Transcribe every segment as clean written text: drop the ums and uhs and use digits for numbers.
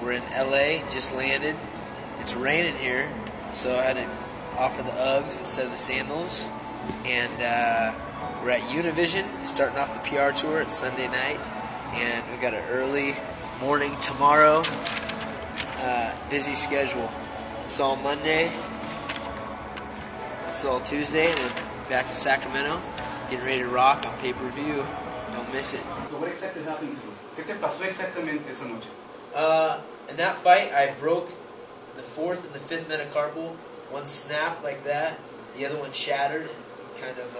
We're in LA, just landed. It's raining here, so I had to offer the Uggs instead of the sandals. And we're at Univision, starting off the PR tour. It's Sunday night, and we got an early morning tomorrow. Busy schedule. It's all Monday, it's all Tuesday, and then back to Sacramento, getting ready to rock on pay-per-view. Don't miss it. So what exactly happened to you? ¿Qué te pasó exactamente esa noche? In that fight, I broke the 4th and the 5th metacarpal. One snapped like that, the other one shattered and kind of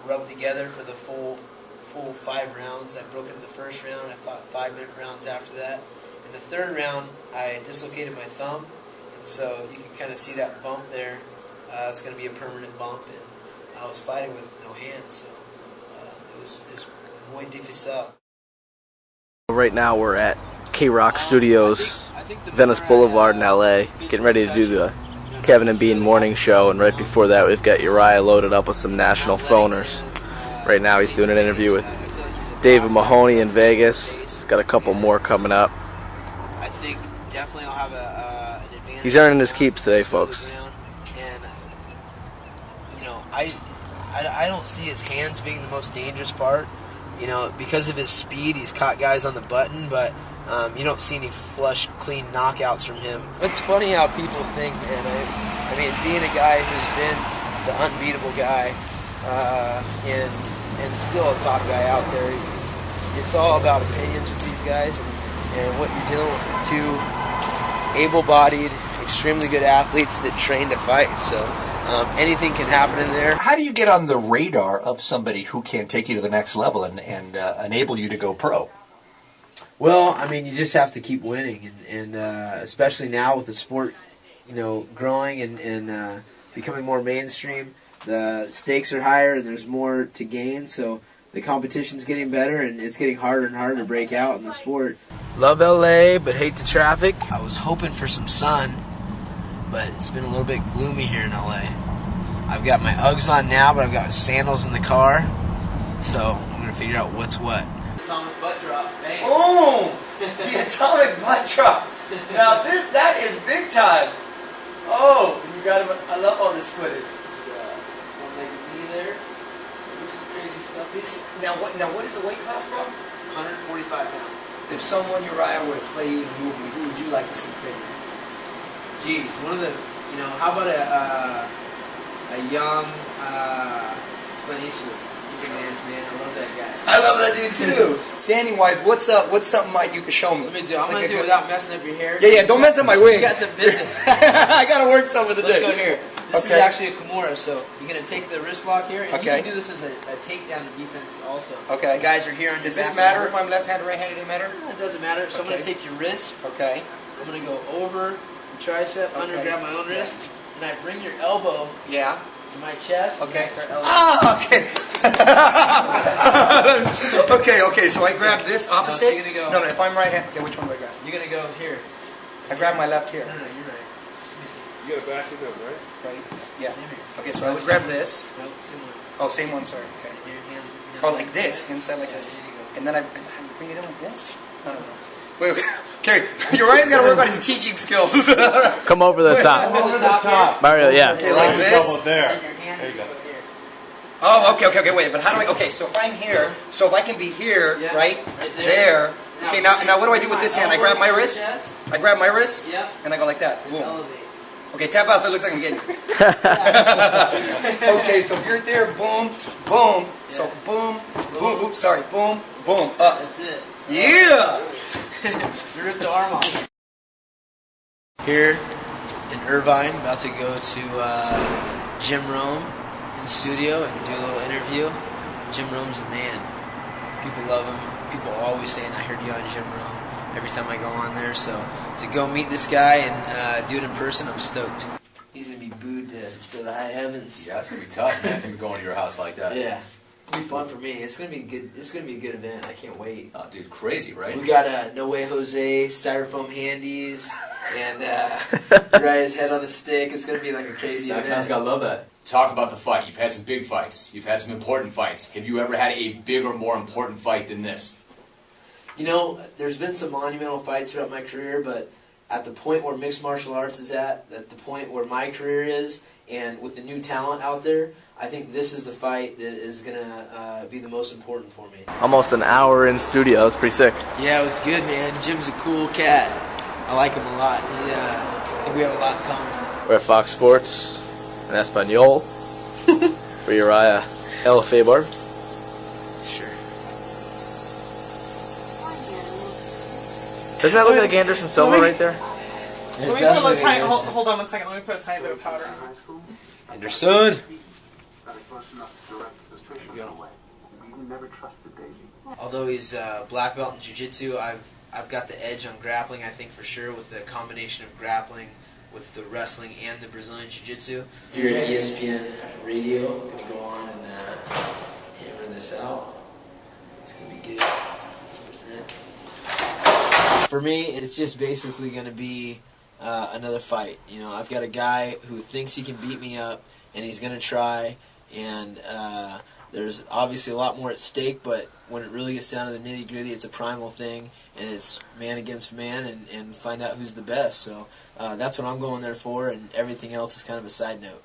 rubbed together for the full 5 rounds. I broke it in the first round. I fought 5-minute rounds after that. In the third round, I dislocated my thumb, and so you can kind of see that bump there. It's going to be a permanent bump, and I was fighting with no hands, so it was muy difícil. Right now we're at K-Rock Studios, Venice Boulevard in LA, getting ready to do the Kevin and Bean morning show, and right before that we've got Urijah loaded up with some national phoners. Right now he's doing an interview with David Mahoney in Vegas. He's got a couple more coming up. I think definitely I'll have an advantage. He's earning his keeps today, folks. And you know, I don't see his hands being the most dangerous part. You know, because of his speed, he's caught guys on the button, but you don't see any flush, clean knockouts from him. It's funny how people think, man. I mean, being a guy who's been the unbeatable guy and still a top guy out there, it's all about opinions with these guys, and what you're dealing with are 2 able-bodied, extremely good athletes that train to fight. So anything can happen in there. How do you get on the radar of somebody who can take you to the next level and enable you to go pro? Well, I mean, you just have to keep winning, and especially now with the sport, you know, growing and becoming more mainstream, the stakes are higher and there's more to gain, so the competition's getting better and it's getting harder and harder to break out in the sport. Love LA, but hate the traffic. I was hoping for some sun, but it's been a little bit gloomy here in LA. I've got my Uggs on now, but I've got sandals in the car, so I'm going to figure out what's what. Atomic butt drop, bang. Oh, the atomic butt drop. Now that is big time. Oh, you got him. I love all this footage. It's one-legged knee there. Do some crazy stuff. Now what is the weight class, bro? 145 pounds. If someone Urijah were to play you in a movie, who would you like to see play you? Geez, one of the, you know, how about a young Clint Eastwood? He's a man's man. I love that guy. I love that dude too. Standing wise, what's up? What's something you can show me? Let me do. I'm gonna do it without messing up your hair. Yeah. Don't mess up my wig. You got some business. I gotta work some of the day. Let's go here. This is actually a Kimura, so you're gonna take the wrist lock here, and you can do this as a takedown defense also. Okay. The guys are here on your back. Does this matter if I'm left-handed or right-handed? Does it matter? It doesn't matter. So I'm gonna take your wrist. Okay. I'm gonna go over the tricep, under, grab my own wrist, and I bring your elbow. Yeah. To my chest. Okay. Okay. Okay. So I grab this opposite. No, so you're gonna go. No. If I'm right-handed, okay, which one do I grab? You're gonna go here. I grab my left here. No, you're right. Let me see. You gotta back it up, right? Right. Yeah. Same here. Okay, so I would grab this. Nope, same one. Oh, same one. Sorry. Okay. Your hands. Oh, like this, inside like this, there you go. and then I bring it in like this. No. Wait. Okay, Uriah's got to work on his teaching skills. Come over the top. Over the top. Mario, yeah. Okay, like this. There. There you go. Oh, okay, wait, but how do I, okay, so if I'm here, so if I can be here, right there. Okay, now what do I do with this hand? I grab my wrist, and I go like that. Boom. Okay, tap out so it looks like I'm getting Okay, so if you're there, boom, boom, so boom, boom, oops, sorry, boom, boom, up. That's it. Yeah! You ripped the arm off. Here in Irvine, about to go to Jim Rome in the studio and do a little interview. Jim Rome's the man. People love him. People always saying, I heard you on Jim Rome every time I go on there. So to go meet this guy and do it in person, I'm stoked. He's going to be booed to the high heavens. Yeah, it's going to be tough, man, to go into your house like that. Yeah. It'll be fun for me. It's gonna be good. It's gonna be a good event. I can't wait. Oh, dude, crazy, right? We got No Way Jose, styrofoam handies, and Uriah's head on a stick. It's gonna be like a crazy event. That gotta love that. Talk about the fight. You've had some big fights. You've had some important fights. Have you ever had a bigger, more important fight than this? You know, there's been some monumental fights throughout my career, but at the point where mixed martial arts is at the point where my career is, and with the new talent out there, I think this is the fight that is going to be the most important for me. Almost an hour in studio. It's pretty sick. Yeah, it was good, man. Jim's a cool cat. I like him a lot. I think we have a lot in common. We're at Fox Sports in Espanol for Urijah Faber. Sure. Doesn't that look like Anderson Silva right there? Let me put a tiny, hold on one second. Let me put a tiny bit of powder on. Anderson. Although he's black belt in jiu-jitsu, I've got the edge on grappling, I think, for sure, with the combination of grappling with the wrestling and the Brazilian jiu-jitsu. Here at ESPN Radio, I'm going to go on and hammer this out. It's going to be good. For me, it's just basically going to be another fight. You know, I've got a guy who thinks he can beat me up, and he's going to try, and there's obviously a lot more at stake, but when it really gets down to the nitty-gritty, it's a primal thing, and it's man against man, and find out who's the best. So that's what I'm going there for, and everything else is kind of a side note.